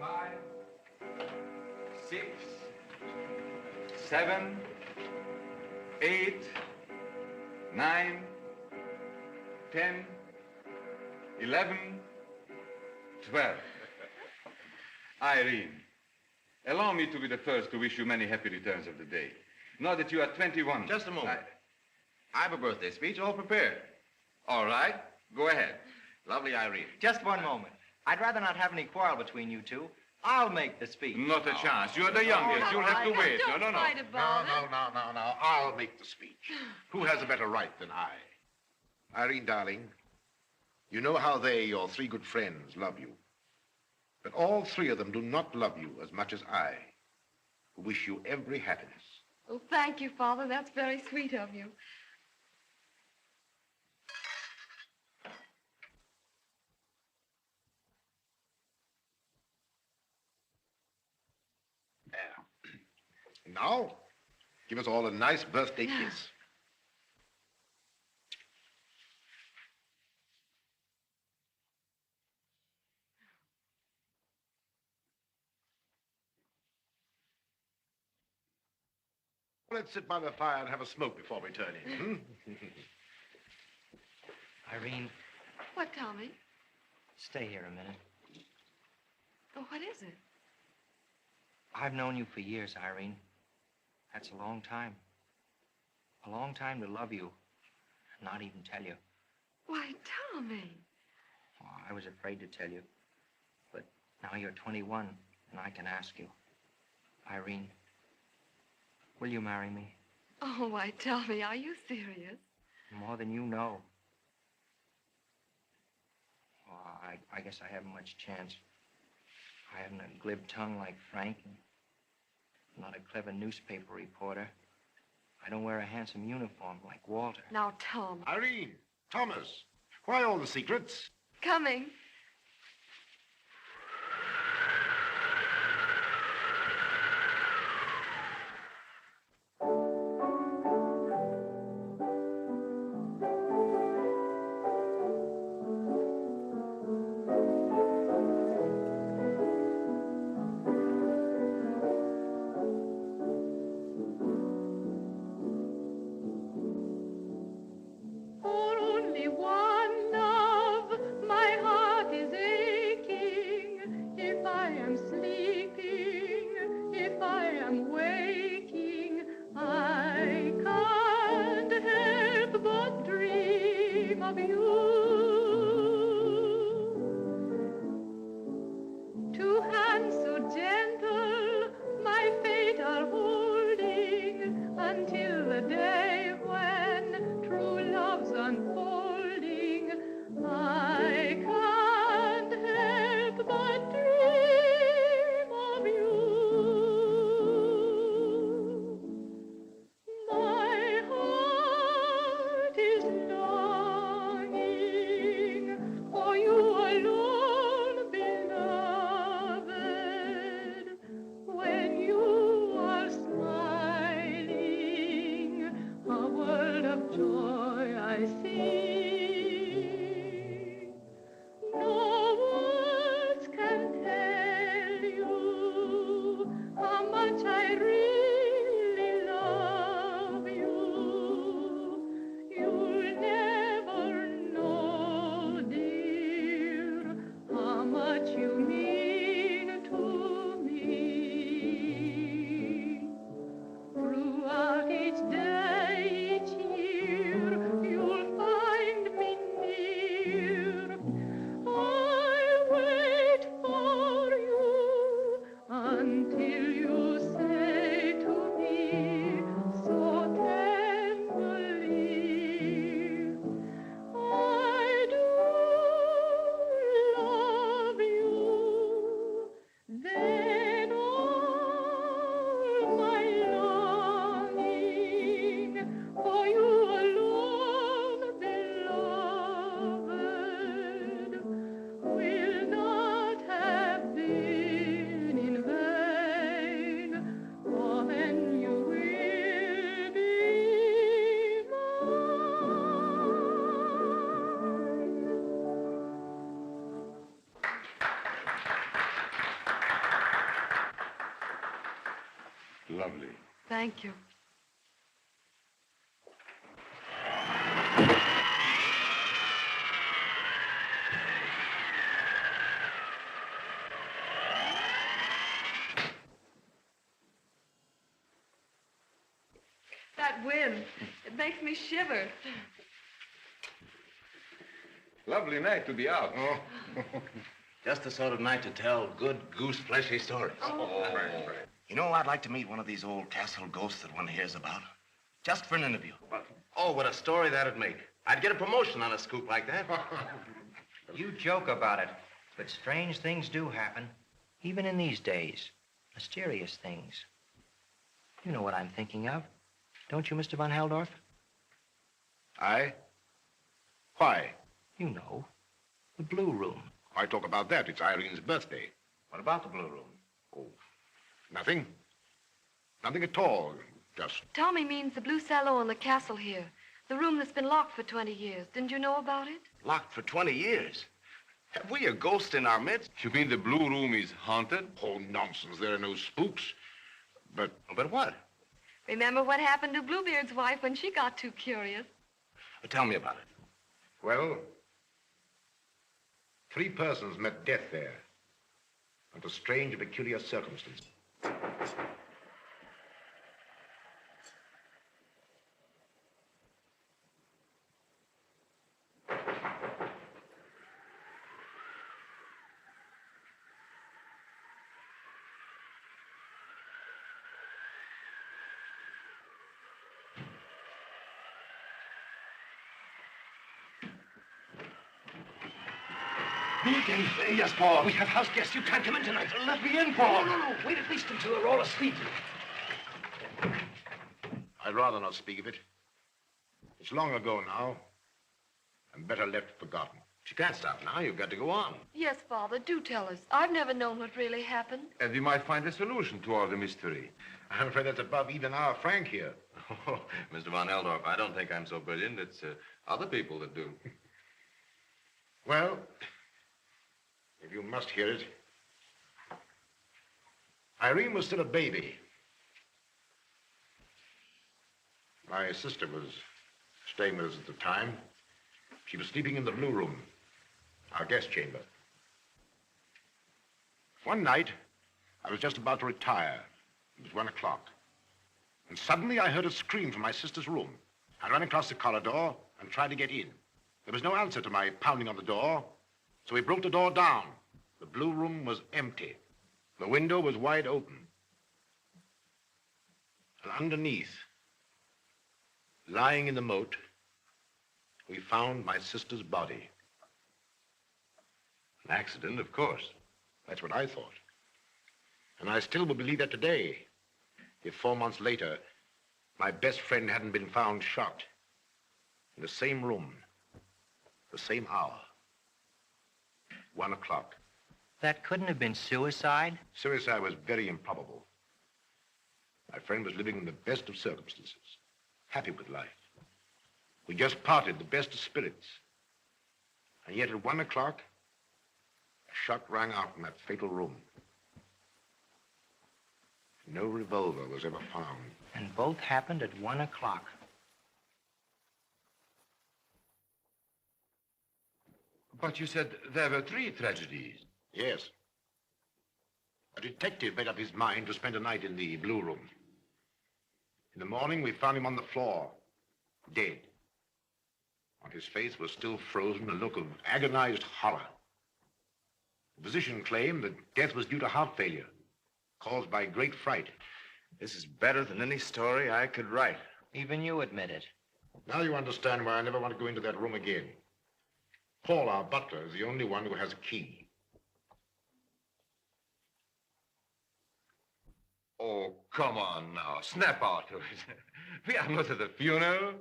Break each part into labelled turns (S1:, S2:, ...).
S1: Five, 6, 7, 8, 9, 10, 11, 12. Irene, allow me to be the first to wish you many happy returns of the day. Now that you are 21...
S2: Just a moment. I have a birthday speech all prepared.
S1: All right, go ahead.
S2: Lovely Irene.
S3: Just one moment. I'd rather not have any quarrel between you two. I'll make the speech.
S1: Not a chance. You're the youngest. You'll have to wait.
S4: Don't
S1: No.
S4: fight about it.
S5: No. I'll make the speech. Who has a better right than I? Irene, darling, you know how they, your three good friends, love you. But all three of them do not love you as much as I, who wish you every happiness.
S4: Oh, thank you, Father. That's very sweet of you.
S5: There. And now, give us all a nice birthday kiss. Let's sit by the fire and have a smoke before we turn in.
S3: Irene,
S4: What, Tommy?
S3: stay here a minute.
S4: Oh, what is it?
S3: I've known you for years, Irene. That's a long time. A long time to love you and not even tell you.
S4: Why, Tommy.
S3: Oh, I was afraid to tell you. But now you're 21 and I can ask you. Irene, will you marry me?
S4: Oh, why, Tommy, are you serious?
S3: More than you know. Oh, I guess I haven't much chance. I haven't a glib tongue like Frank, and not a clever newspaper reporter. I don't wear a handsome uniform like Walter.
S4: Now, Tom.
S5: Irene, Thomas, why all the secrets?
S4: Coming.
S6: For only one love my heart
S4: Thank you. That wind, it makes me shiver.
S1: Lovely night to be out.
S2: Oh. Just the sort of night to tell good goose-fleshy stories. You know, I'd like to meet one of these old castle ghosts that one hears about. Just for an interview. Oh, what a story that'd make. I'd get a promotion on a scoop like that.
S3: You joke about it, but strange things do happen, even in these days. Mysterious things. You know what I'm thinking of, don't you, Mr. Von Heldorf?
S5: I? Why?
S3: You know, the Blue Room.
S5: Why talk about that? It's Irene's birthday.
S2: What about the Blue Room?
S5: Oh, nothing. Nothing at all. Just
S4: Tommy means the blue salon in the castle here. The room that's been locked for 20 years. Didn't you know about it?
S2: Locked for 20 years. Have we a ghost in our midst?
S1: You mean the Blue Room is haunted?
S5: oh, nonsense. There are no spooks. But
S2: But what?
S4: Remember what happened to Bluebeard's wife when she got too curious?
S2: Tell me about it.
S5: well, 3 persons met death there under strange and peculiar circumstances.
S6: Meeting? Yes, Paul. We have house guests. You can't come in tonight. Let me in, Paul. No. Wait at least until they're all asleep.
S5: I'd rather not speak of it. It's long ago now, and better left forgotten.
S2: But you can't stop now. You've got to go on.
S4: Yes, Father, do tell us. I've never known what really happened.
S1: And we might find a solution to all the mystery.
S5: I'm afraid that's above even our Frank here.
S2: Oh, Mr. Von Heldorf, I don't think I'm so brilliant. It's other people that do.
S5: Well, if you must hear it, Irene was still a baby. My sister was staying with us at the time. She was sleeping in the Blue Room, our guest chamber. One night, I was just about to retire. It was 1 o'clock. And suddenly I heard a scream from my sister's room. I ran across the corridor and tried to get in. There was no answer to my pounding on the door, so we broke the door down. The Blue Room was empty. The window was wide open. And underneath, lying in the moat, we found my sister's body.
S2: An accident, of course.
S5: That's what I thought. And I still would believe that today, if 4 months later, my best friend hadn't been found shot in the same room, the same hour, 1 o'clock.
S3: That couldn't have been suicide.
S5: Suicide was very improbable. My friend was living in the best of circumstances, happy with life. We just parted, the best of spirits. And yet at 1 o'clock, a shot rang out from that fatal room. No revolver was ever found.
S3: And both happened at 1 o'clock.
S1: But you said there were 3 tragedies.
S5: Yes. A detective made up his mind to spend a night in the Blue Room. In the morning, we found him on the floor, dead. On his face was still frozen a look of agonized horror. The physician claimed that death was due to heart failure, caused by great fright.
S2: This is better than any story I could write.
S3: Even you admit it.
S5: Now you understand why I never want to go into that room again. Paul, our butler, is the only one who has a key.
S1: Oh, come on now. Snap out of it. We are not at the funeral.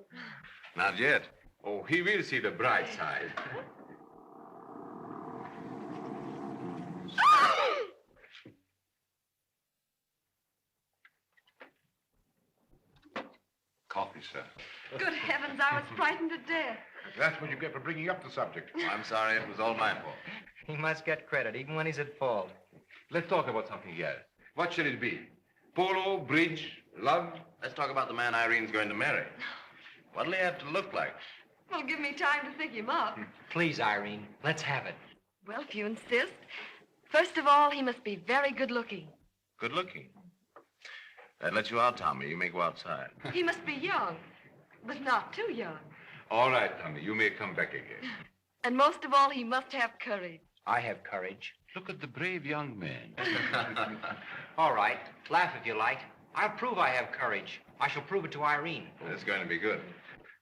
S2: Not yet.
S1: Oh, he will see the bright side. Coffee, sir.
S4: Good heavens, I was frightened to death.
S5: That's what you get for bringing up the subject.
S2: I'm sorry, it was all my fault.
S3: He must get credit, even when he's at fault.
S1: Let's talk about something else. What shall it be? Polo, bridge, love,
S2: Let's talk about the man Irene's going to marry. What'll he have to look like?
S4: Well, give me time to think him up.
S3: Please, Irene, let's have it.
S4: Well, if you insist. First of all, he must be very good looking.
S2: Good looking. That lets you out, Tommy. You may go outside.
S4: He must be young, but not too young.
S1: All right, Tommy, you may come back again.
S4: And most of all, he must have courage.
S3: I have courage.
S1: Look at the brave young man.
S3: All right, laugh if you like. I'll prove I have courage. I shall prove it to Irene.
S2: It's going to be good.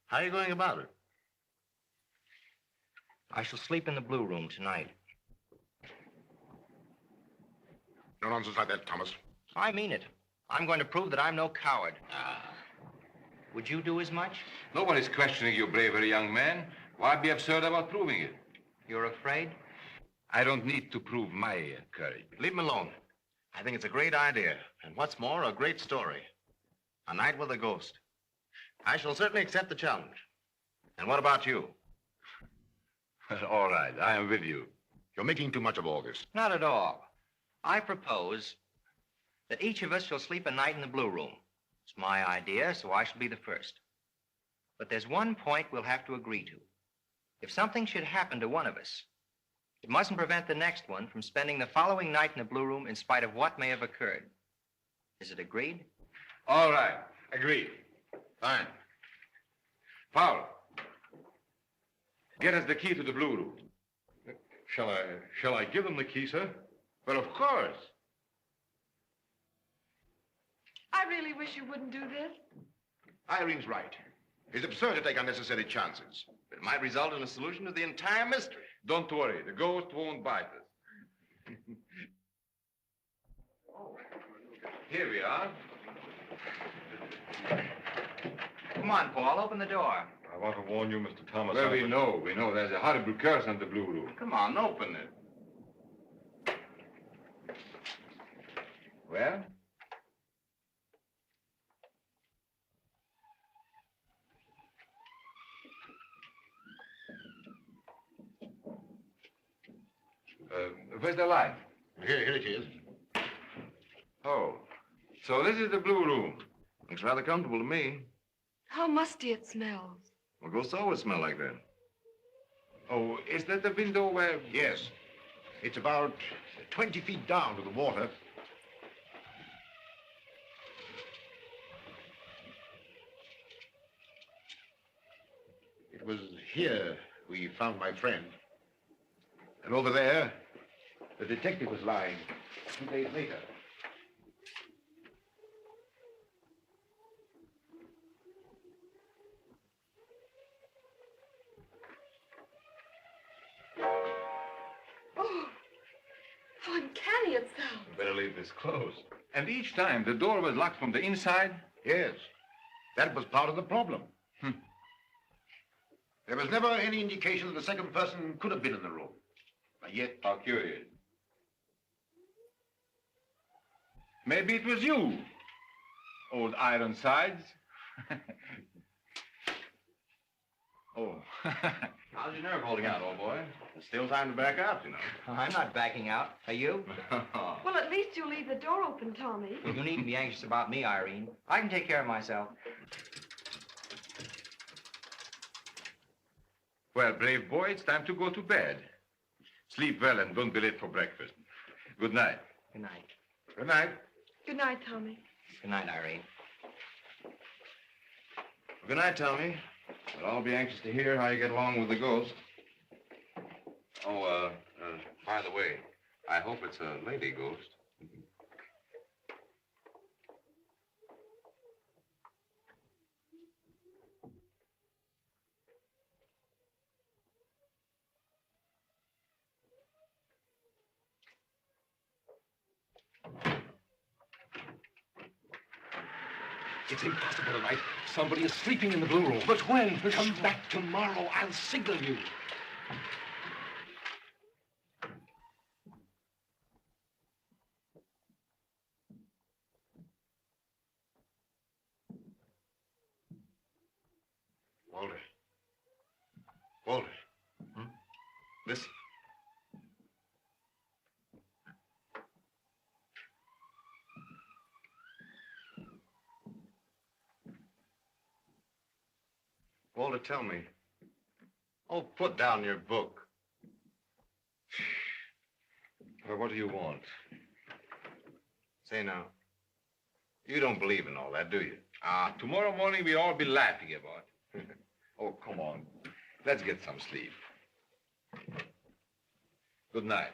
S2: How are you going about it?
S3: I shall sleep in the blue room tonight.
S5: No nonsense like that, Thomas.
S3: I mean it. I'm going to prove that I'm no coward. Would you do as much?
S1: No one is questioning your bravery, young man. Why be absurd about proving it?
S3: You're afraid?
S1: I don't need to prove my courage.
S2: Leave him alone. I think it's a great idea. And what's more, a great story. A night with a ghost. I shall certainly accept the challenge. And what about you?
S1: All right, I am with you.
S5: You're making too much of all this.
S3: Not at all. I propose that each of us shall sleep a night in the blue room. It's my idea, so I shall be the first. But there's one point we'll have to agree to. If something should happen to one of us, it mustn't prevent the next one from spending the following night in the blue room in spite of what may have occurred. Is it agreed?
S1: All right, agreed.
S2: Fine.
S1: Paul, get us the key to the blue room.
S5: Shall I give them the key, sir?
S1: Well, of course.
S4: I really wish you wouldn't do this.
S5: Irene's right. It's absurd to take unnecessary chances.
S2: It might result in a solution to the entire mystery.
S1: Don't worry, the ghost won't bite us. Here we are.
S3: Come on, Paul, open the door.
S5: I want to warn you, Mr. Thomas.
S1: Well, we know. There's a horrible curse on the blue room.
S2: Come on, open it.
S1: Well? Where's the light?
S5: Here it is.
S1: Oh, so this is the blue room.
S2: Looks rather comfortable to me.
S4: How musty it smells.
S2: Well, ghosts always smell like that.
S1: Oh, is that the window where...
S5: Yes. It's about 20 feet down to the water. It was here we found my friend. And over there, the detective was lying 2 days later.
S4: Oh, how uncanny it sounds.
S1: Better leave this closed. And each time the door was locked from the inside?
S5: Yes. That was part of the problem. There was never any indication that a second person could have been in the room. But yet...
S1: How curious. Maybe it was you, old Ironsides. Oh.
S2: How's your nerve holding out, old boy? There's still time to back out, you know.
S3: I'm not backing out. Are you?
S4: Well, at least you'll leave the door open, Tommy.
S3: You needn't be anxious about me, Irene. I can take care of myself.
S1: Well, brave boy, it's time to go to bed. Sleep well and don't be late for breakfast. Good night.
S3: Good night.
S5: Good night.
S4: Good night, Tommy.
S3: Good night, Irene.
S2: Well, good night, Tommy. But I'll be anxious to hear how you get along with the ghost. Oh, by the way, I hope it's a lady ghost.
S6: It's impossible tonight. Somebody is sleeping in the blue room. But when? Come back tomorrow. I'll signal you.
S5: Walter. Walter.
S2: Listen. Walter, tell me. Oh, put down your book.
S1: Well, what do you want?
S2: Say now, you don't believe in all that, do you?
S1: Tomorrow morning we'll all be laughing about it. Oh, come on. Let's get some sleep. Good night.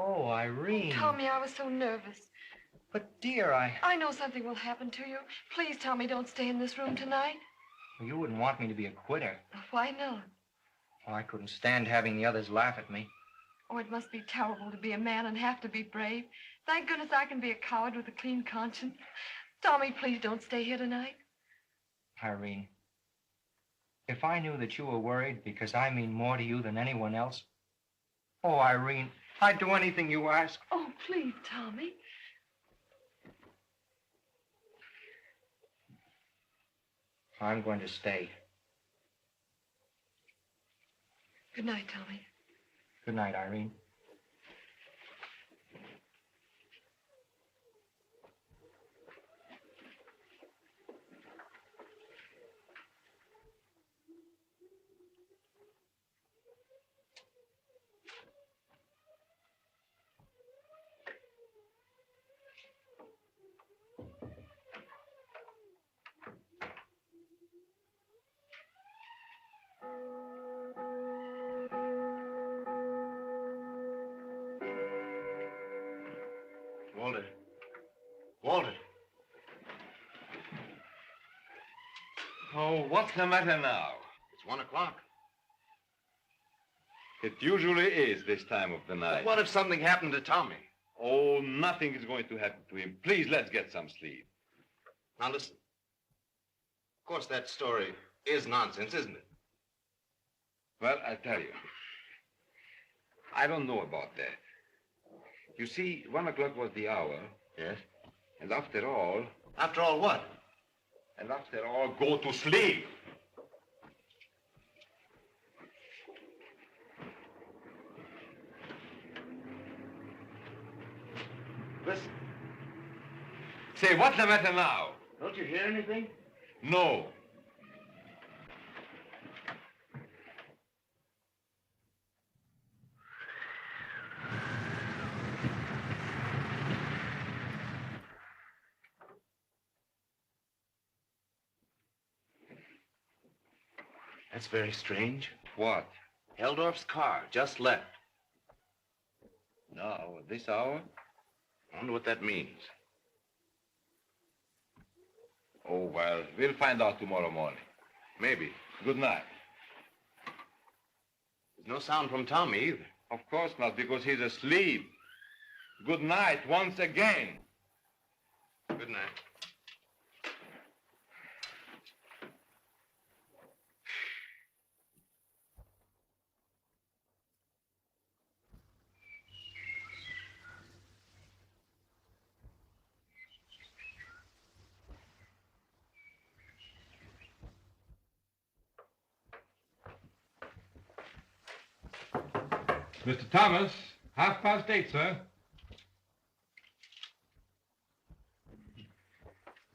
S3: Oh, Irene.
S4: Tommy, I was so nervous.
S3: But, dear,
S4: I know something will happen to you. Please, Tommy, don't stay in this room tonight.
S3: You wouldn't want me to be a quitter.
S4: Why not?
S3: Oh, I couldn't stand having the others laugh at me.
S4: Oh, it must be terrible to be a man and have to be brave. Thank goodness I can be a coward with a clean conscience. Tommy, please don't stay here tonight.
S3: Irene, if I knew that you were worried because I mean more to you than anyone else, oh, Irene, I'd do anything you ask.
S4: Oh, please, Tommy.
S3: I'm going to stay.
S4: Good night, Tommy.
S3: Good night, Irene.
S2: Walter. Walter.
S1: Oh, what's the matter now?
S2: It's 1 o'clock.
S1: It usually is this time of the night.
S2: What if something happened to Tommy?
S1: Oh, nothing is going to happen to him. Please, let's get some sleep.
S2: Now, listen. Of course, that story is nonsense, isn't it?
S1: Well, I tell you, I don't know about that. You see, 1 o'clock was the hour.
S2: Yes.
S1: And after all...
S2: After all, what?
S1: And after all, go to sleep.
S2: Listen.
S1: Say, what's the matter now?
S2: Don't you hear anything?
S1: No.
S2: That's very strange.
S1: What?
S2: Heldorf's car just left.
S1: Now, at this hour?
S2: I wonder what that means.
S1: Oh, well, we'll find out tomorrow morning.
S2: Maybe.
S1: Good night.
S2: There's no sound from Tommy either.
S1: Of course not, because he's asleep. Good night once again.
S2: Good night.
S1: Mr. Thomas, 8:30, sir.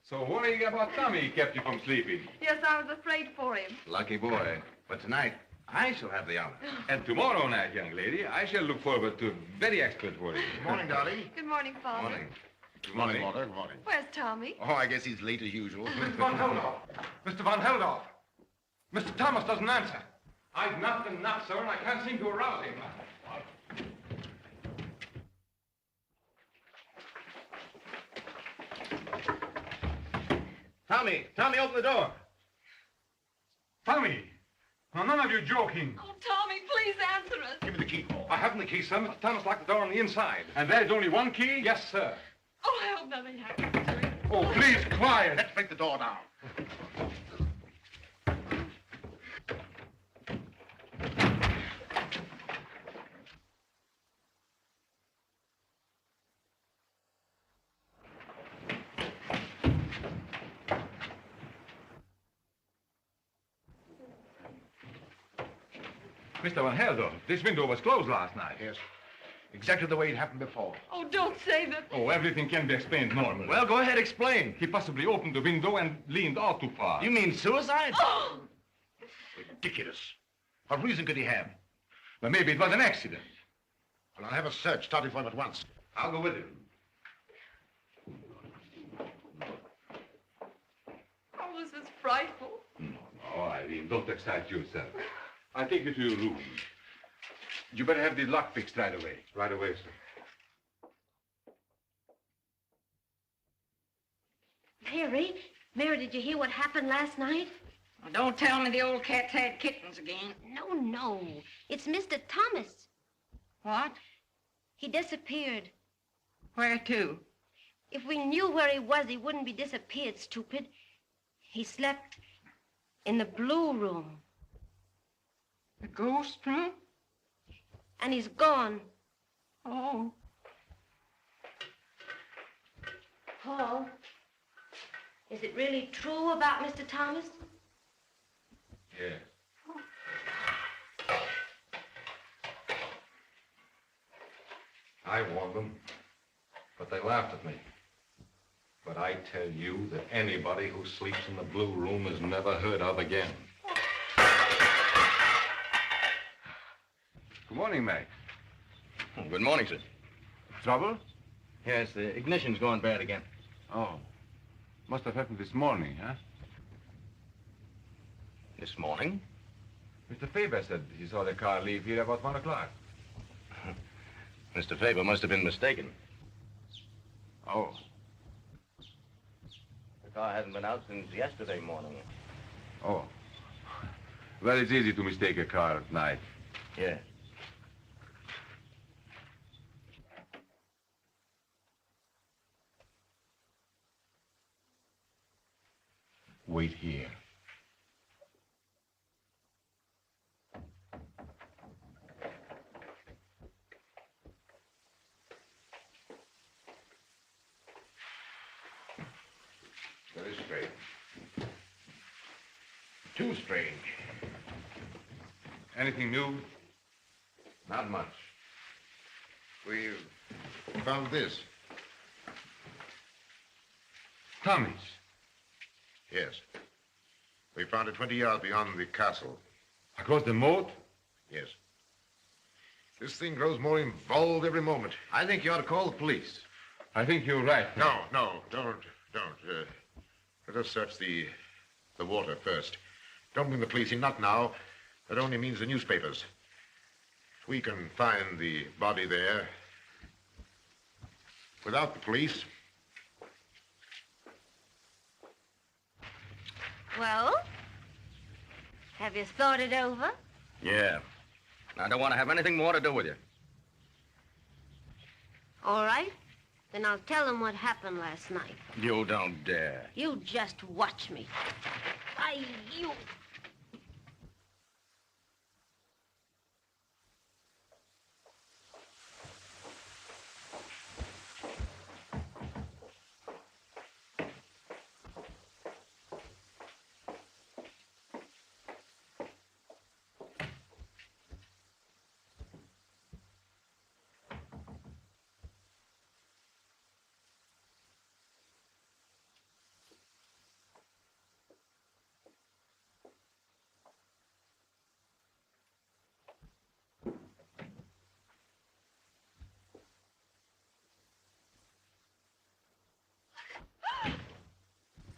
S1: So worrying about Tommy kept you from sleeping.
S4: Yes, I was afraid for him.
S2: Lucky boy. But tonight, I shall have the honor.
S1: And tomorrow night, young lady, I shall look forward to very expert worrying.
S5: Good morning, darling.
S4: Good morning, Father.
S2: Morning.
S1: Good morning.
S5: Walter. Good morning.
S4: Where's Tommy?
S5: Oh, I guess he's late as usual.
S6: Mr. Von Heldorf. Mr. Von Heldorf. Mr. Thomas doesn't answer. I've knocked and knocked, sir, and I can't seem to arouse him.
S2: Tommy, open the door.
S6: Tommy! Now, none of you joking.
S4: Oh, Tommy, please answer us.
S5: Give me the key, Paul.
S6: I haven't the key, sir. Mr. Thomas locked the door on the inside. And there's only one key? Yes, sir.
S4: Oh, I hope nothing happens to him.
S6: Oh, please.
S5: Please, quiet. Let's break the door down.
S1: Mr. Van Helder, this window was closed last night.
S5: Yes. Exactly the way it happened before.
S4: Oh, don't say that.
S1: Oh, everything can be explained normally.
S2: Well, go ahead, explain.
S1: He possibly opened the window and leaned out too far.
S2: You mean suicide?
S4: Oh!
S5: Ridiculous. What reason could he have?
S1: Well, maybe it was an accident.
S5: Well, I'll have a search started for him at once.
S1: I'll go with him.
S4: Oh, this is frightful.
S1: No, Irene, don't excite yourself. I'll take you to your room. You better have the lock fixed right away. Right away, sir.
S7: Mary, did you hear what happened last night?
S8: Well, don't tell me the old cat's had kittens again.
S7: No. It's Mr. Thomas.
S8: What?
S7: He disappeared.
S8: Where to?
S7: If we knew where he was, he wouldn't be disappeared, stupid. He slept in the blue room.
S8: The ghost room?
S7: And he's gone.
S8: Oh.
S7: Paul, is it really true about Mr. Thomas?
S1: Yes. I warned them, but they laughed at me. But I tell you that anybody who sleeps in the blue room is never heard of again. Good morning, Mac.
S2: Good morning, sir.
S1: Trouble?
S2: Yes, the ignition's going bad again.
S1: Oh. Must have happened this morning, huh?
S2: This morning?
S1: Mr. Faber said he saw the car leave here about 1 o'clock.
S2: Mr. Faber must have been mistaken.
S1: Oh.
S2: The car hasn't been out since yesterday morning.
S1: Oh. Well, it's easy to mistake a car at night.
S2: Yes.
S1: Wait here.
S5: Very strange. Too strange.
S1: Anything new?
S2: Not much.
S5: We've found this.
S1: Tommy's.
S5: Yes. We found it 20 yards beyond the castle.
S1: Across the moat?
S5: Yes. This thing grows more involved every moment.
S2: I think you ought to call the police.
S1: I think you're right.
S5: No, don't. Let us search the water first. Don't bring the police in, not now. That only means the newspapers. If we can find the body there without the police.
S7: Well, have you thought it over?
S2: Yeah. I don't want to have anything more to do with you.
S7: All right. Then I'll tell them what happened last night.
S2: You don't dare.
S7: You just watch me. You...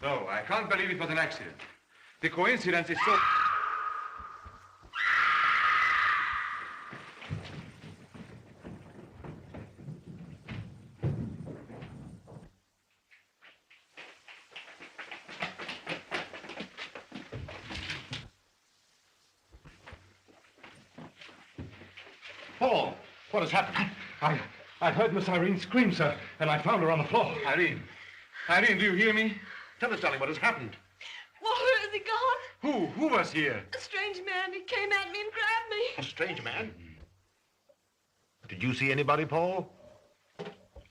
S1: No, I can't believe it was an accident. The coincidence is so...
S6: Paul, what has happened? I heard Miss Irene scream, sir, and I found her on the floor.
S1: Irene,
S6: Irene, do you hear me? Tell us, darling, what has happened.
S4: Walter, is he gone?
S6: Who was here?
S4: A strange man. He came at me and grabbed me.
S5: A strange man? Did you see anybody, Paul?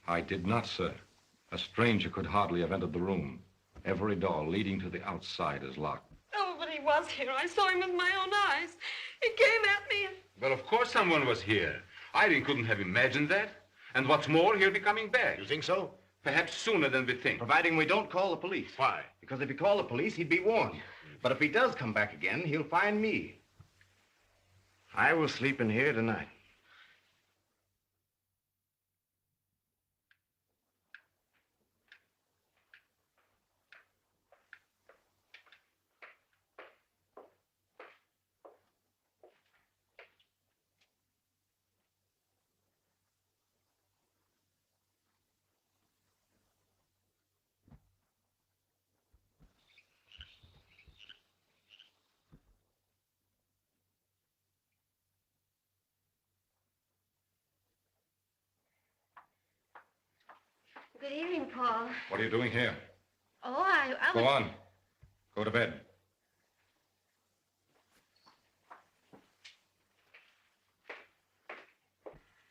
S1: I did not, sir. A stranger could hardly have entered the room. Every door leading to the outside is locked.
S4: Oh, but he was here. I saw him with my own eyes. He came at me and...
S9: Well, of course someone was here. Irene couldn't have imagined that. And what's more, he'll be coming back.
S5: You think so?
S9: Perhaps sooner than we think.
S2: Providing we don't call the police.
S5: Why?
S2: Because if he called the police, he'd be warned. But if he does come back again, he'll find me. I will sleep in here tonight.
S7: Good evening, Paul.
S1: What are you doing here?
S7: Oh, I
S1: Go
S7: was...
S1: on. Go to bed.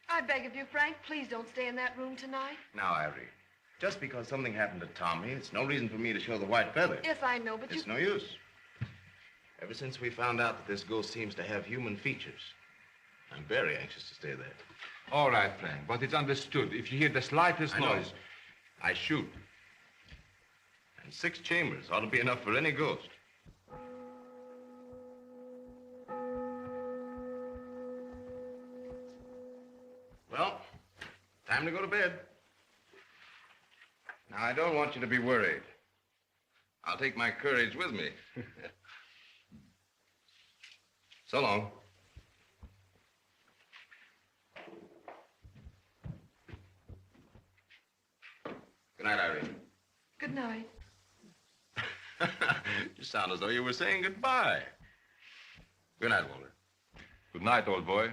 S4: I beg of you, Frank, please don't stay in that room tonight.
S2: Now, Irene, just because something happened to Tommy, it's no reason for me to show the white feather.
S4: Yes, I know, but
S2: It's no use. Ever since we found out that this ghost seems to have human features, I'm very anxious to stay there.
S9: All right, Frank, but it's understood. If you hear the slightest
S2: I know.
S9: noise...
S2: I shoot. And 6 chambers ought to be enough for any ghost. Well, time to go to bed. Now, I don't want you to be worried. I'll take my courage with me. So long. Good night, Irene.
S4: good night.
S2: You sound as though you were saying goodbye. Good night, Walter.
S1: Good night, old boy.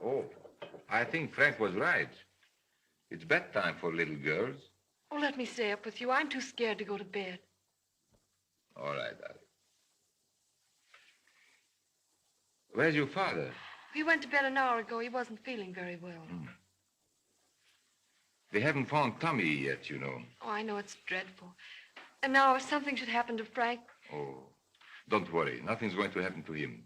S9: Oh, I think Frank was right. It's bedtime for little girls.
S4: Oh, let me stay up with you. I'm too scared to go to bed.
S9: All right, darling. Where's your father?
S4: He went to bed an hour ago. He wasn't feeling very well.
S9: They haven't found Tommy yet, you know.
S4: Oh, I know it's dreadful. And now if something should happen to Frank...
S9: Oh, don't worry. Nothing's going to happen to him.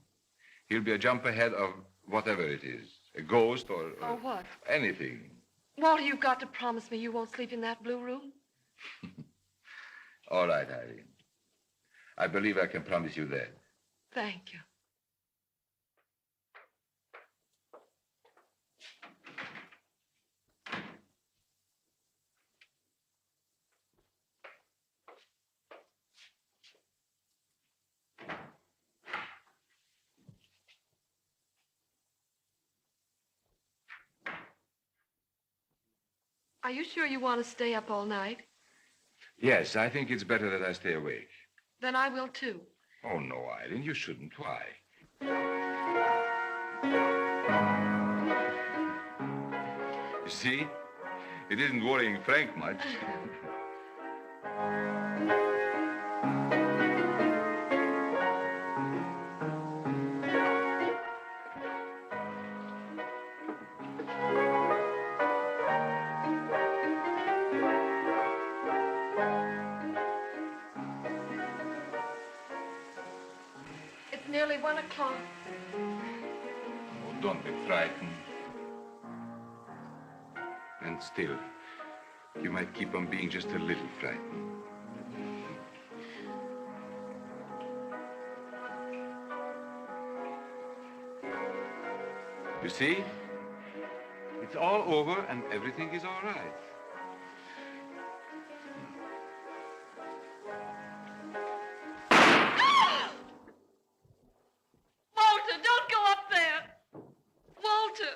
S9: He'll be a jump ahead of whatever it is. A ghost or
S4: Or what?
S9: anything.
S4: Walter, you've got to promise me you won't sleep in that blue room.
S9: All right, Irene. I believe I can promise you that.
S4: Thank you. Are you sure you want to stay up all night?
S9: Yes, I think it's better that I stay awake.
S4: Then I will, too.
S9: Oh, no, Eileen, you shouldn't. Why? You see? It isn't worrying Frank much.
S4: It's nearly 1 o'clock.
S9: Oh, don't be frightened. And still, you might keep on being just a little frightened. You see? It's all over and everything is all right.
S4: Walter, don't go up there! Walter!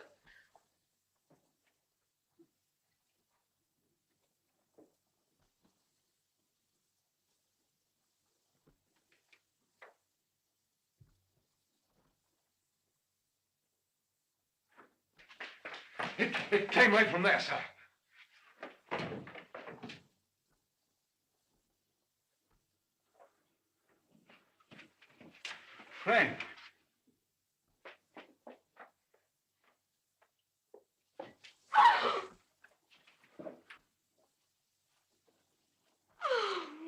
S1: It came right from there, sir.
S9: Frank.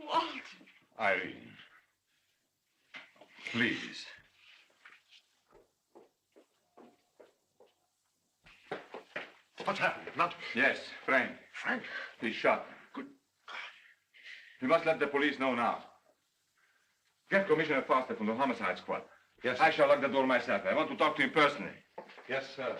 S4: Walter!
S9: Irene. Please.
S5: What's happened? Not
S9: Yes, Frank.
S5: Frank.
S9: He's shot. Good. You must let the police know now. Get Commissioner Foster from the homicide squad.
S1: Yes,
S9: I shall lock the door myself. I want to talk to him personally.
S1: Yes, sir.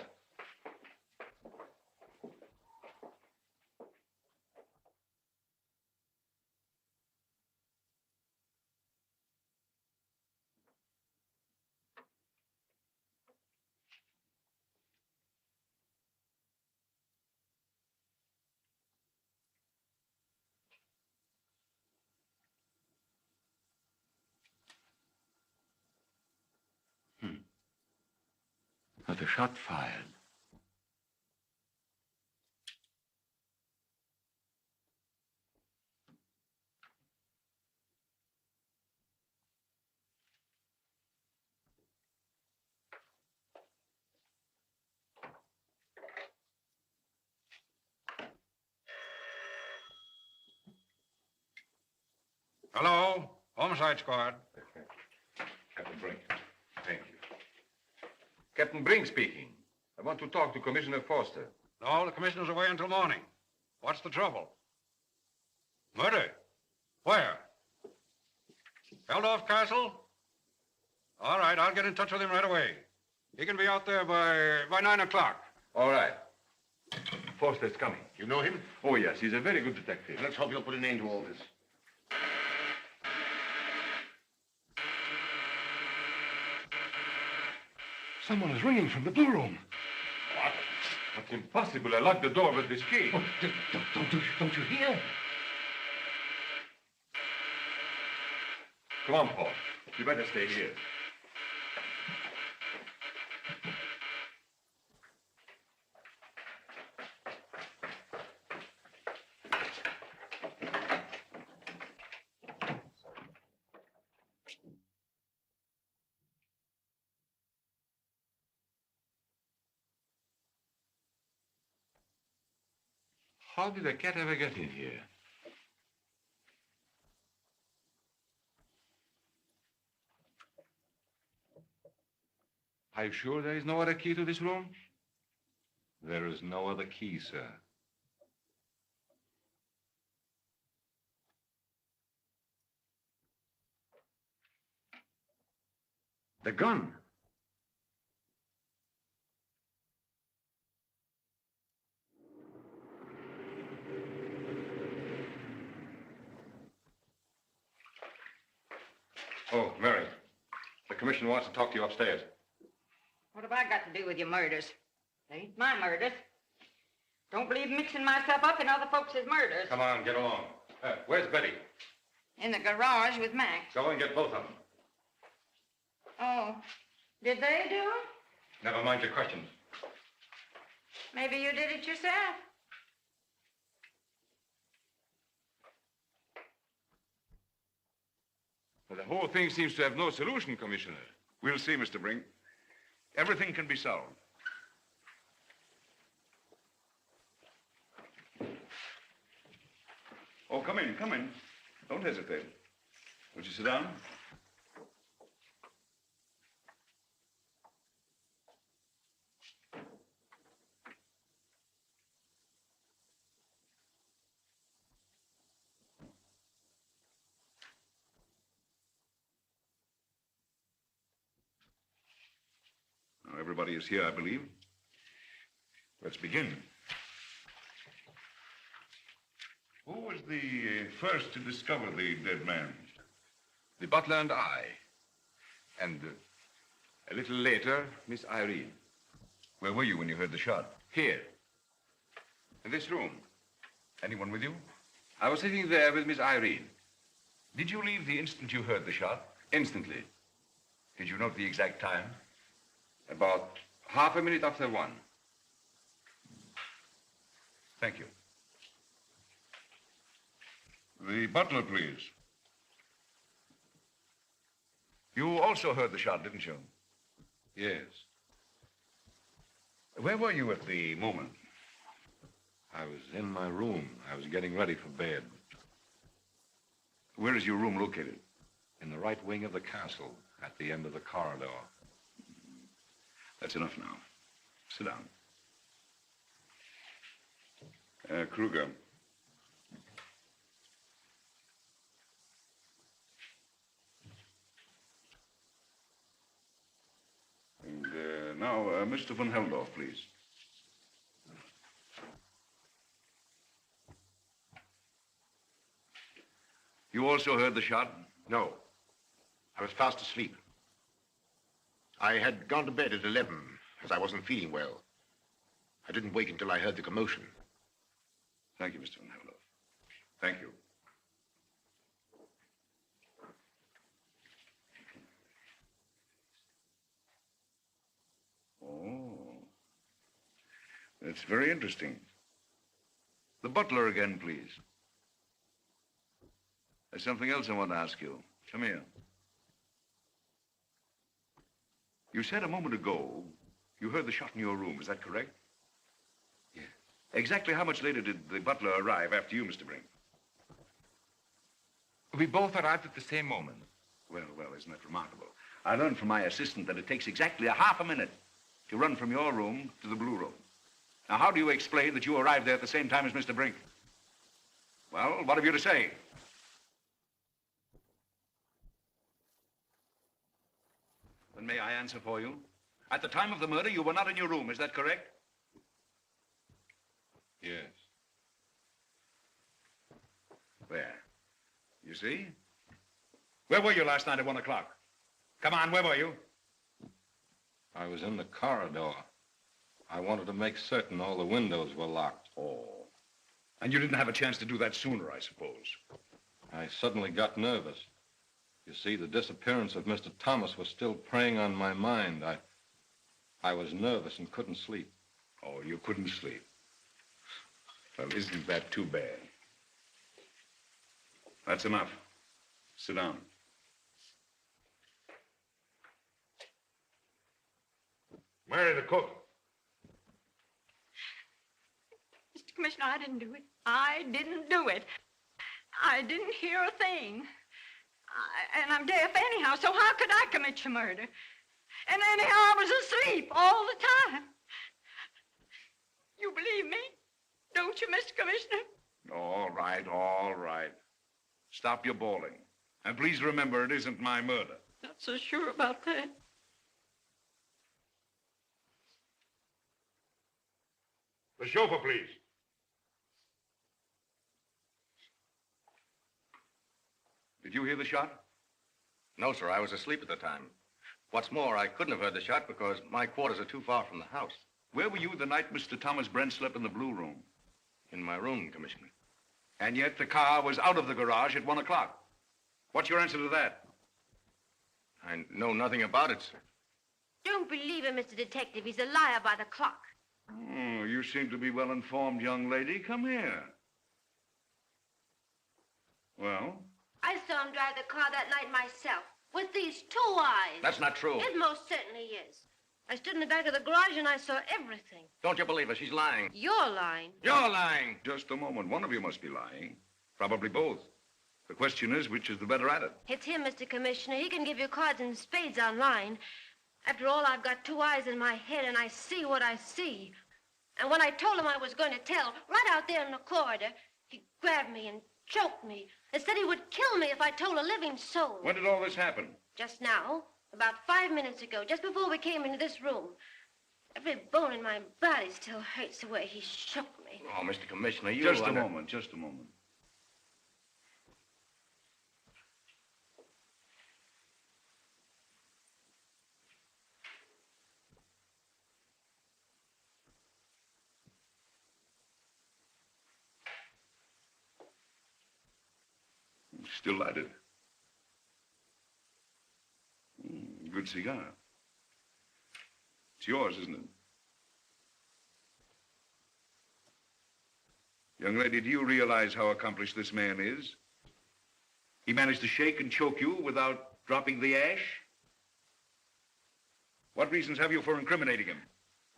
S9: Not a shot fired.
S6: Hello, homicide squad.
S9: Captain Brink. Thank you. Captain Brink speaking. I want to talk to Commissioner Foster.
S6: No, the commissioner's away until morning. What's the trouble? Murder? Where? Feldorf Castle? All right, I'll get in touch with him right away. He can be out there by 9 o'clock.
S9: All right. Foster's coming.
S5: You know him?
S9: Oh, yes, he's a very good detective.
S5: Let's hope he'll put an end to all this.
S6: Someone is ringing from the blue room.
S9: What? That's impossible. I locked the door with this key.
S6: Oh, don't you hear?
S9: Come on, Paul. You better stay here. How did the cat ever get in here? Are you sure there is no other key to this room?
S1: There is no other key, sir.
S5: The gun.
S1: Oh, Mary. The commissioner wants to talk to you upstairs.
S8: What have I got to do with your murders? They ain't my murders. Don't believe mixing myself up in other folks' murders.
S1: Come on, get along. Where's Betty?
S8: In the garage with Max.
S1: Go and get both of them.
S8: Oh, did they do it?
S1: Never mind your questions.
S8: Maybe you did it yourself.
S9: Well, the whole thing seems to have no solution, Commissioner.
S10: We'll see, Mr. Brink. Everything can be solved. Oh, come in, come in. Don't hesitate. Would you sit down? Now, everybody is here, I believe. Let's begin. Who was the first to discover the dead man?
S9: The butler and I. And a little later, Miss Irene.
S10: Where were you when you heard the shot?
S9: Here. In this room.
S10: Anyone with you?
S9: I was sitting there with Miss Irene.
S10: Did you leave the instant you heard the shot?
S9: Instantly.
S10: Did you note the exact time?
S9: About half a minute after 1.
S10: Thank you. The butler, please. You also heard the shot, didn't you?
S1: Yes.
S10: Where were you at the moment?
S1: I was in my room. I was getting ready for bed.
S10: Where is your room located?
S1: In the right wing of the castle, at the end of the corridor.
S10: That's enough now. Sit down. Kruger. And now, Mr. von Heldorf, please. You also heard the shot?
S5: No. I was fast asleep. I had gone to bed at 11, as I wasn't feeling well. I didn't wake until I heard the commotion.
S10: Thank you, Mr. von Heldorf. Thank you. Oh. That's very interesting. The butler again, please. There's something else I want to ask you. Come here. You said a moment ago you heard the shot in your room. Is that correct?
S1: Yes.
S10: Exactly how much later did the butler arrive after you, Mr. Brink?
S9: We both arrived at the same moment.
S10: Well, isn't that remarkable? I learned from my assistant that it takes exactly a half a minute to run from your room to the blue room. Now, how do you explain that you arrived there at the same time as Mr. Brink? Well, what have you to say? Then may I answer for you? At the time of the murder, you were not in your room, is that correct?
S1: Yes.
S10: There. You see? Where were you last night at 1 o'clock? Come on, where were you?
S1: I was in the corridor. I wanted to make certain all the windows were locked.
S10: Oh. And you didn't have a chance to do that sooner, I suppose.
S1: I suddenly got nervous. You see, the disappearance of Mr. Thomas was still preying on my mind. I was nervous and couldn't sleep.
S10: Oh, you couldn't sleep. Well, isn't that too bad? That's enough. Sit down.
S5: Mary, the cook.
S8: Mr. Commissioner, I didn't do it. I didn't do it. I didn't hear a thing. And I'm deaf anyhow, so how could I commit your murder? And anyhow, I was asleep all the time. You believe me? Don't you, Mr. Commissioner?
S10: All right, all right. Stop your bawling. And please remember, it isn't my murder.
S8: Not so sure about that.
S5: The chauffeur, please.
S10: Did you hear the shot?
S2: No, sir, I was asleep at the time. What's more, I couldn't have heard the shot because my quarters are too far from the house.
S10: Where were you the night Mr. Thomas Brent slept in the blue room?
S2: In my room, Commissioner.
S10: And yet the car was out of the garage at 1 o'clock. What's your answer to that?
S2: I know nothing about it, sir.
S7: Don't believe him, Mr. Detective. He's a liar by the clock.
S10: Oh, you seem to be well-informed, young lady. Come here. Well?
S7: I saw him drive the car that night myself, with these 2 eyes.
S2: That's not true.
S7: It most certainly is. I stood in the back of the garage and I saw everything.
S2: Don't you believe her? She's lying.
S7: You're lying.
S2: You're lying.
S10: Just a moment. One of you must be lying. Probably both. The question is, which is the better at it?
S7: It's him, Mr. Commissioner. He can give you cards and spades online. After all, I've got 2 eyes in my head and I see what I see. And when I told him I was going to tell, right out there in the corridor, he grabbed me and choked me and said he would kill me if I told a living soul.
S10: When did all this happen?
S7: Just now, about 5 minutes ago, just before we came into this room. Every bone in my body still hurts the way he shook me.
S2: Oh, Mr. Commissioner, you...
S10: Just a moment, just a moment. Still lighted. Good cigar. It's yours, isn't it? Young lady, do you realize how accomplished this man is? He managed to shake and choke you without dropping the ash? What reasons have you for incriminating him?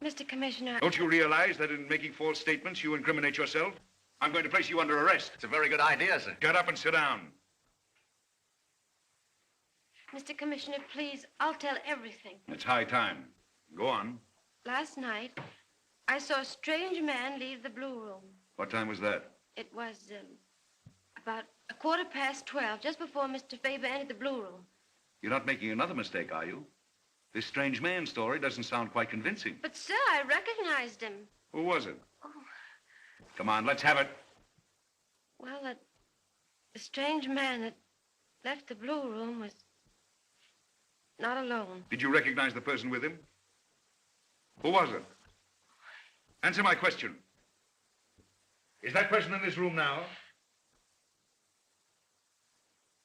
S7: Mr. Commissioner...
S10: Don't you realize that in making false statements, you incriminate yourself? I'm going to place you under arrest.
S2: It's a very good idea, sir.
S10: Get up and sit down.
S7: Mr. Commissioner, please, I'll tell everything.
S10: It's high time. Go on.
S7: Last night, I saw a strange man leave the Blue Room.
S10: What time was that?
S7: It was about 12:15, just before Mr. Faber entered the Blue Room.
S10: You're not making another mistake, are you? This strange man story doesn't sound quite convincing.
S7: But, sir, I recognized him.
S10: Who was it?
S7: Oh.
S10: Come on, let's have it.
S7: Well, the strange man that left the Blue Room was not alone.
S10: Did you recognize the person with him? Who was it? Answer my question. Is that person in this room now?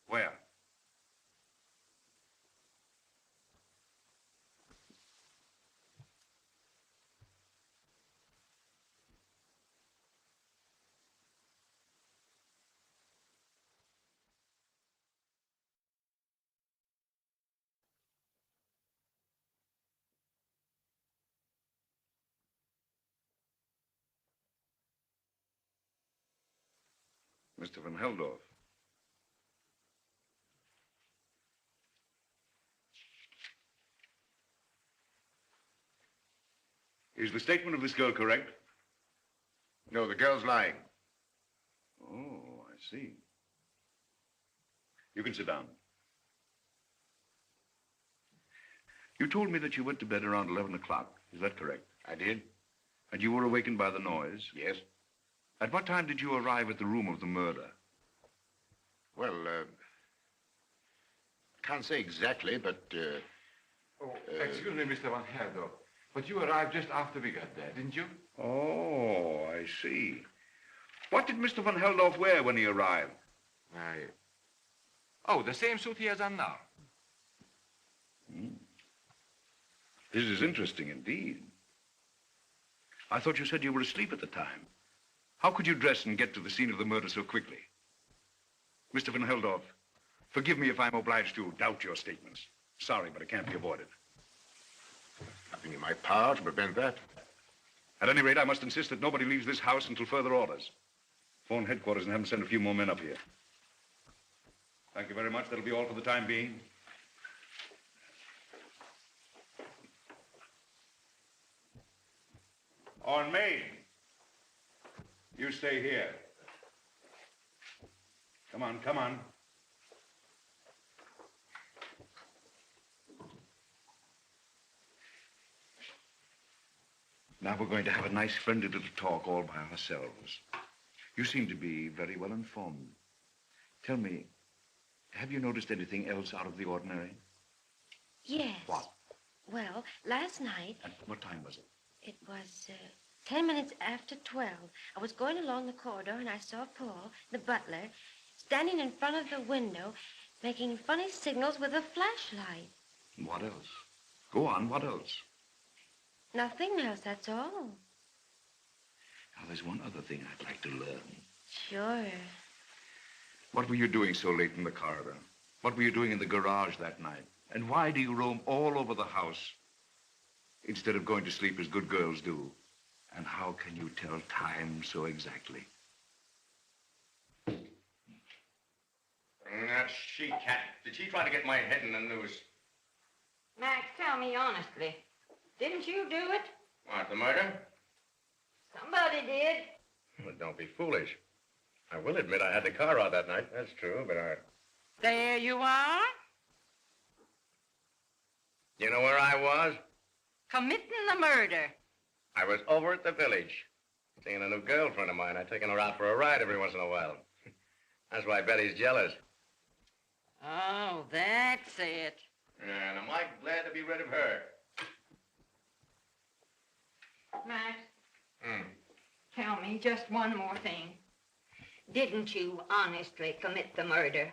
S10: Where? Mr. Van Heldorf. Is the statement of this girl correct?
S5: No, the girl's lying.
S10: Oh, I see. You can sit down. You told me that you went to bed around 11 o'clock. Is that correct?
S5: I did.
S10: And you were awakened by the noise?
S5: Yes.
S10: At what time did you arrive at the room of the murder?
S5: Well, can't say exactly, but...
S1: Excuse me, Mr. Van Heldorf, but you arrived just after we got there, didn't you?
S10: Oh, I see. What did Mr. Van Heldorf wear when he arrived?
S1: Oh, the same suit he has on now.
S10: This is interesting indeed. I thought you said you were asleep at the time. How could you dress and get to the scene of the murder so quickly? Mr. Van Heldorf, forgive me if I'm obliged to doubt your statements. Sorry, but it can't be avoided.
S5: Nothing in my power to prevent that.
S10: At any rate, I must insist that nobody leaves this house until further orders. Phone headquarters and have them send a few more men up here. Thank you very much. That'll be all for the time being. On me. You stay here. Come on, come on. Now we're going to have a nice friendly little talk all by ourselves. You seem to be very well informed. Tell me, have you noticed anything else out of the ordinary?
S7: Yes.
S10: What?
S7: Well, last night...
S10: At what time was it?
S7: It was 10 minutes after 12. I was going along the corridor and I saw Paul, the butler, standing in front of the window, making funny signals with a flashlight.
S10: What else? Go on, what else?
S7: Nothing else, that's all.
S10: Now, there's one other thing I'd like to learn.
S7: Sure.
S10: What were you doing so late in the corridor? What were you doing in the garage that night? And why do you roam all over the house instead of going to sleep as good girls do? And how can you tell time so exactly?
S2: That she-cat. Did she try to get my head in the news?
S8: Max, tell me honestly. Didn't you do it?
S2: What, the murder?
S8: Somebody did.
S2: Well, don't be foolish. I will admit I had the car out that night. That's true, but
S8: There you are.
S2: You know where I was?
S8: Committing the murder.
S2: I was over at the village. Seeing a new girlfriend of mine. I've taken her out for a ride every once in a while. That's why Betty's jealous.
S8: Oh, that's it.
S2: And I'm mighty glad to be rid of her.
S8: Max, tell me just one more thing. Didn't you honestly commit the murder?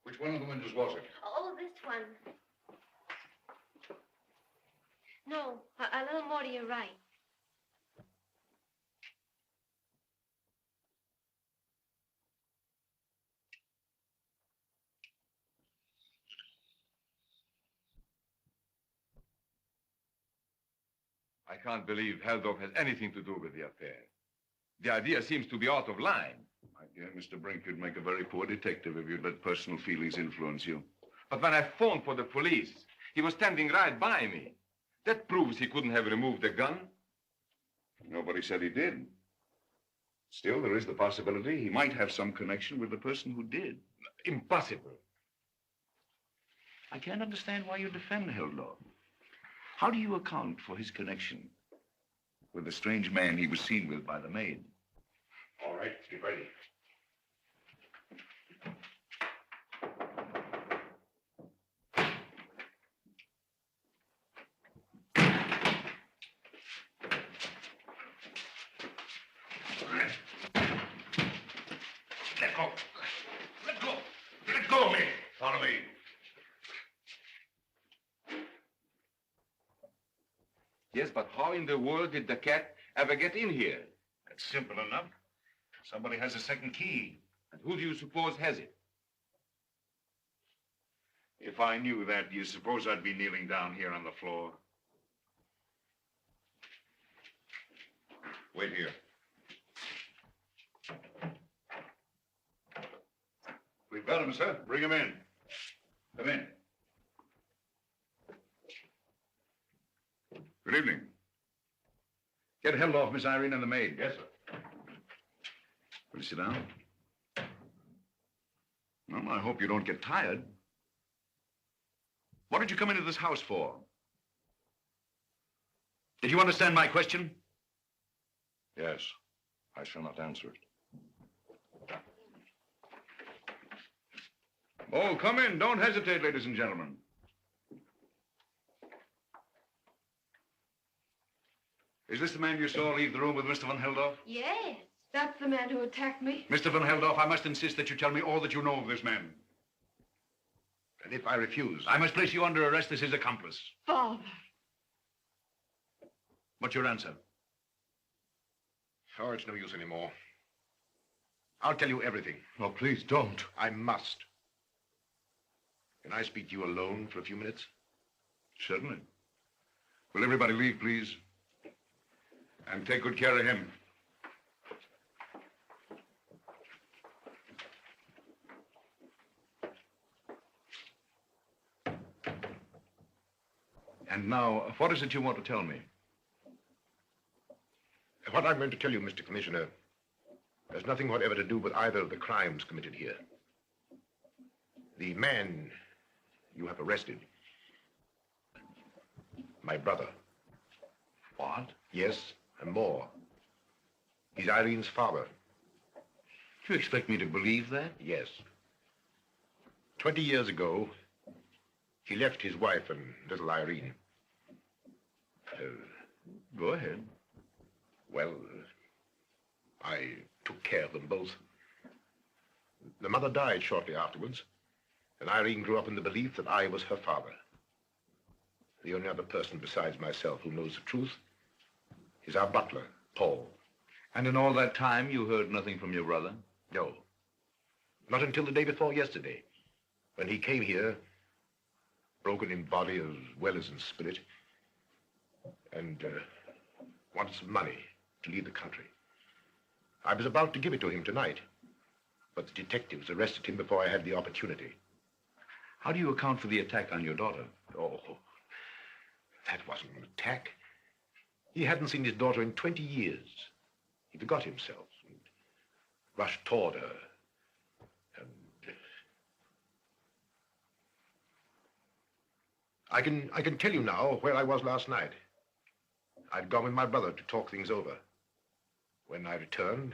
S10: Which one of the windows was it?
S7: Oh, this one. No, a little more to your right.
S9: I can't believe Heldorf has anything to do with the affair. The idea seems to be out of line.
S10: My dear Mr. Brink, you'd make a very poor detective if you'd let personal feelings influence you.
S9: But when I phoned for the police, he was standing right by me. That proves he couldn't have removed the gun.
S10: Nobody said he did. Still, there is the possibility he might have some connection with the person who did.
S9: Impossible.
S10: I can't understand why you defend Heldorf. How do you account for his connection with the strange man he was seen with by the maid?
S5: All right, get ready.
S10: Let go. Let go. Let go of me. Follow me.
S9: Yes, but how in the world did the cat ever get in here?
S10: That's simple enough. Somebody has a second key.
S9: And who do you suppose has it?
S10: If I knew that, do you suppose I'd be kneeling down here on the floor? Wait here. We've got him, sir. Bring him in. Come in. Good evening. Get Heldorf, Miss Irene, and the maid. Yes, sir. Will you sit down? Well, I hope you don't get tired. What did you come into this house for? Did you understand my question?
S9: Yes. I shall not answer it.
S10: Oh, come in. Don't hesitate, ladies and gentlemen. Is this the man you saw leave the room with Mr. Van Heldorf?
S4: Yes, that's the man who attacked me.
S10: Mr. Van Heldorf, I must insist that you tell me all that you know of this man.
S5: And if I refuse?
S10: I must place you under arrest as his accomplice.
S4: Father.
S10: What's your answer?
S5: Oh, it's no use anymore. I'll tell you everything.
S10: Oh, please don't.
S5: I must. Can I speak to you alone for a few minutes?
S10: Certainly. Will everybody leave, please? And take good care of him. And now, what is it you want to tell me?
S5: What I'm going to tell you, Mr. Commissioner, has nothing whatever to do with either of the crimes committed here. The man you have arrested, my brother.
S10: What?
S5: Yes, and more. He's Irene's father.
S10: You expect me to believe that?
S5: Yes. 20 years ago, he left his wife and little Irene.
S10: Go ahead.
S5: Well, I took care of them both. The mother died shortly afterwards, and Irene grew up in the belief that I was her father. The only other person besides myself who knows the truth is our butler, Paul.
S10: And in all that time, you heard nothing from your brother?
S5: No. Not until the day before yesterday, when he came here, broken in body as well as in spirit, and wanted some money to leave the country. I was about to give it to him tonight, but the detectives arrested him before I had the opportunity.
S10: How do you account for the attack on your daughter?
S5: Oh, that wasn't an attack. He hadn't seen his daughter in 20 years. He forgot himself and rushed toward her. And I can tell you now where I was last night. I'd gone with my brother to talk things over. When I returned,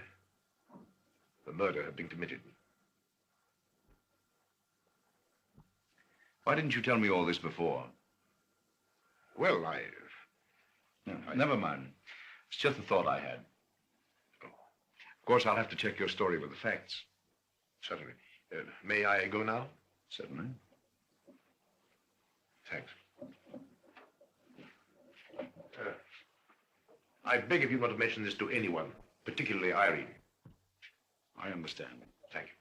S5: the murder had been committed.
S10: Why didn't you tell me all this before?
S5: Well,
S10: No, never mind. It's just a thought I had. Of course, I'll have to check your story with the facts.
S5: Certainly. May I go now?
S10: Certainly.
S5: Thanks. I beg of you not to mention this to anyone, particularly Irene.
S10: I understand.
S5: Thank you.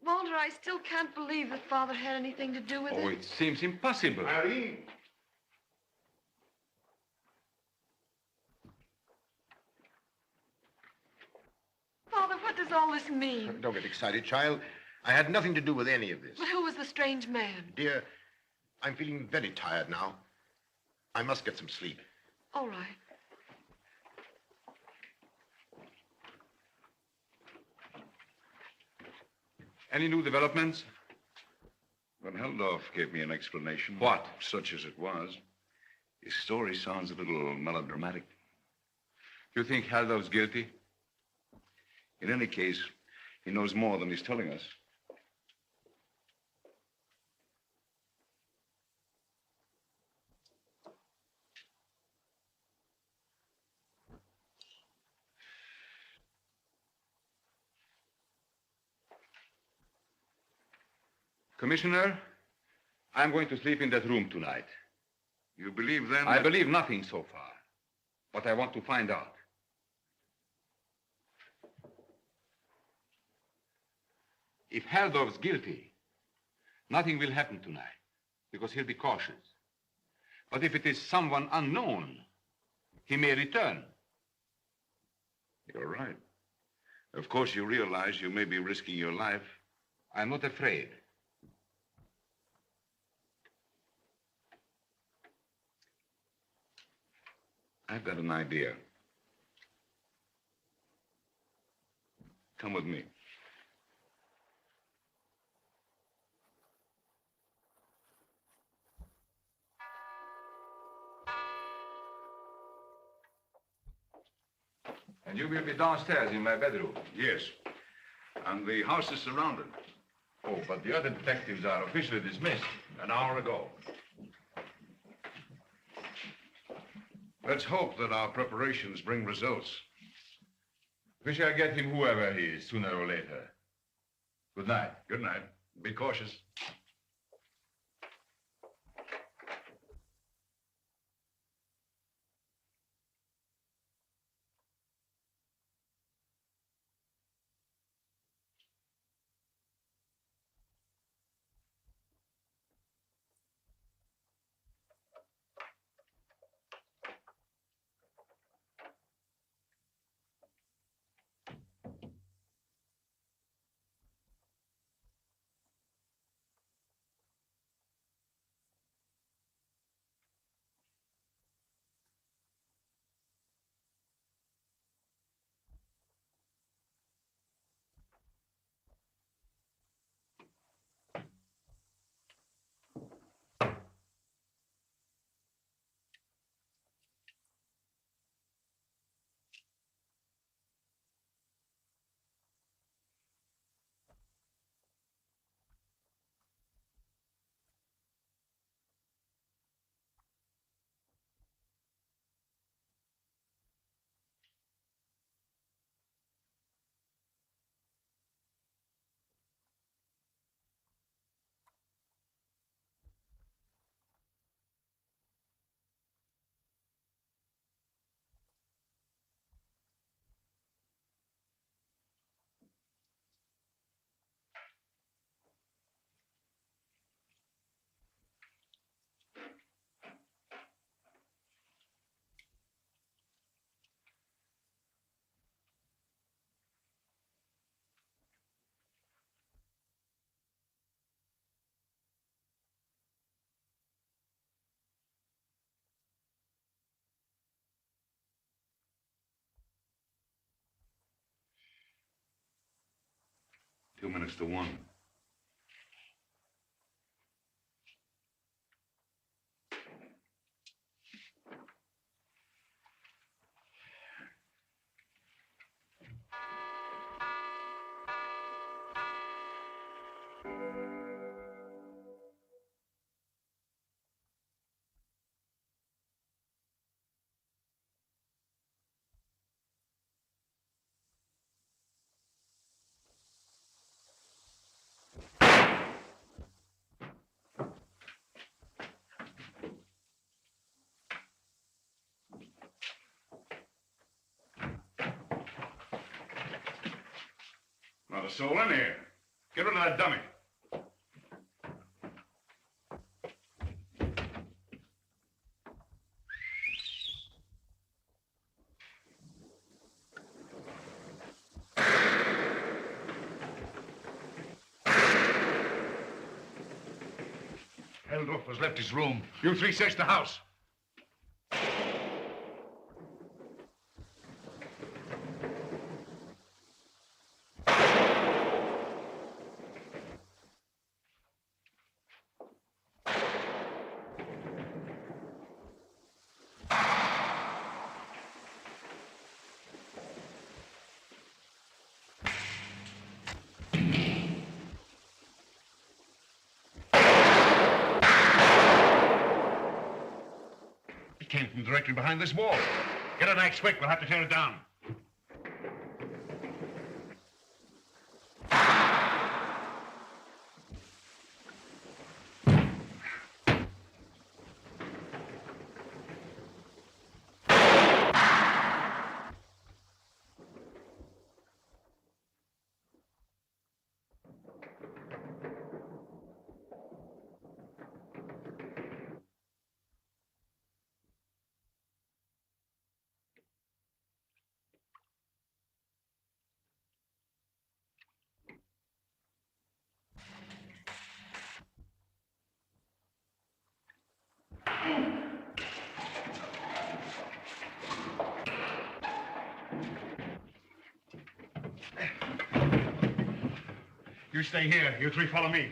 S4: Walter, I still can't believe that Father had anything to do with
S1: Oh,
S4: it.
S1: it seems impossible.
S5: Irene!
S4: Father, what does all this mean?
S5: Don't get excited, child. I had nothing to do with any of this.
S4: But who was the strange man?
S5: Dear, I'm feeling very tired now. I must get some sleep.
S4: All right.
S9: Any new developments?
S10: Van Heldorf gave me an explanation.
S9: What?
S10: Such as it was. His story sounds a little melodramatic.
S9: You think Haldorf's guilty?
S10: In any case, he knows more than he's telling us.
S9: Commissioner, I'm going to sleep in that room tonight.
S10: You believe then?
S9: I believe nothing so far, but I want to find out. If Haldorf's guilty, nothing will happen tonight, because he'll be cautious. But if it is someone unknown, he may return.
S10: You're right. Of course, you realize you may be risking your life.
S9: I'm not afraid.
S10: I've got an idea. Come with me.
S9: And you will be downstairs in my bedroom.
S10: Yes. And the house is surrounded.
S1: Oh, but the other detectives are officially dismissed an hour ago.
S5: Let's hope that our preparations bring results.
S1: We shall get him whoever he is, sooner or later. Good night.
S5: Good night. Be cautious.
S9: 2 minutes to 1. Not a soul in here. Get rid of that dummy.
S5: Heldorf has left his room. You three search the house. It came from directly behind this wall. Get an axe quick. We'll have to tear it down. You stay here. You three follow me.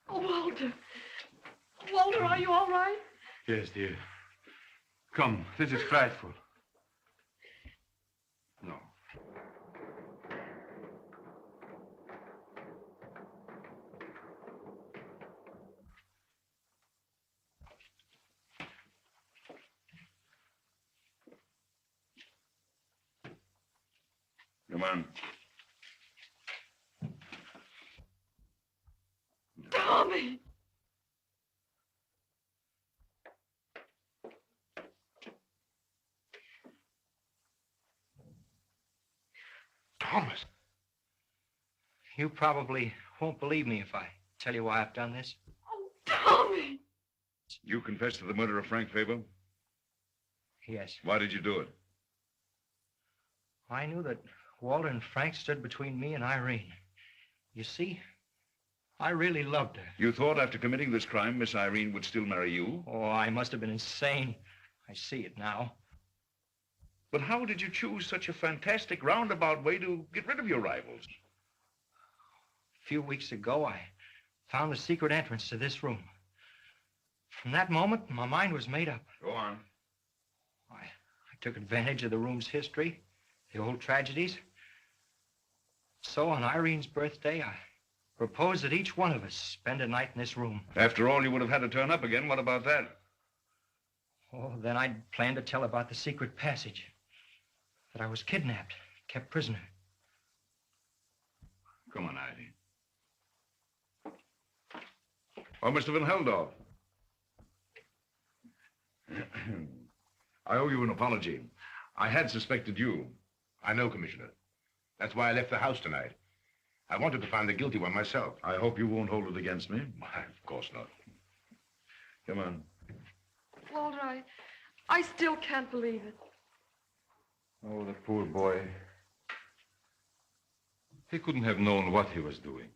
S4: Oh, Walter. Walter, are you all right?
S9: Yes, dear. Come, this is frightful. No. Come on.
S4: Tommy!
S5: Thomas.
S3: You probably won't believe me if I tell you why I've done this.
S4: Oh, Tommy!
S9: You confessed to the murder of Frank Faber?
S3: Yes.
S9: Why did you do it?
S3: I knew that Walter and Frank stood between me and Irene. You see, I really loved her.
S9: You thought after committing this crime, Miss Irene would still marry you?
S3: Oh, I must have been insane. I see it now.
S10: But how did you choose such a fantastic roundabout way to get rid of your rivals?
S3: A few weeks ago, I found the secret entrance to this room. From that moment, my mind was made up.
S10: Go on.
S3: I took advantage of the room's history, the old tragedies. So on Irene's birthday, I proposed that each one of us spend a night in this room.
S10: After all, you would have had to turn up again. What about that?
S3: Oh, then I'd planned to tell about the secret passage. That I was kidnapped, kept prisoner.
S10: Come on, Irene. Oh, Mr. Van Heldorf. I owe you an apology. I had suspected you.
S5: I know, Commissioner. That's why I left the house tonight. I wanted to find the guilty one myself.
S10: I hope you won't hold it against me.
S5: Why, of course not.
S10: Come on.
S4: Walter, I still can't believe it.
S1: Oh, the poor boy. He couldn't have known what he was doing.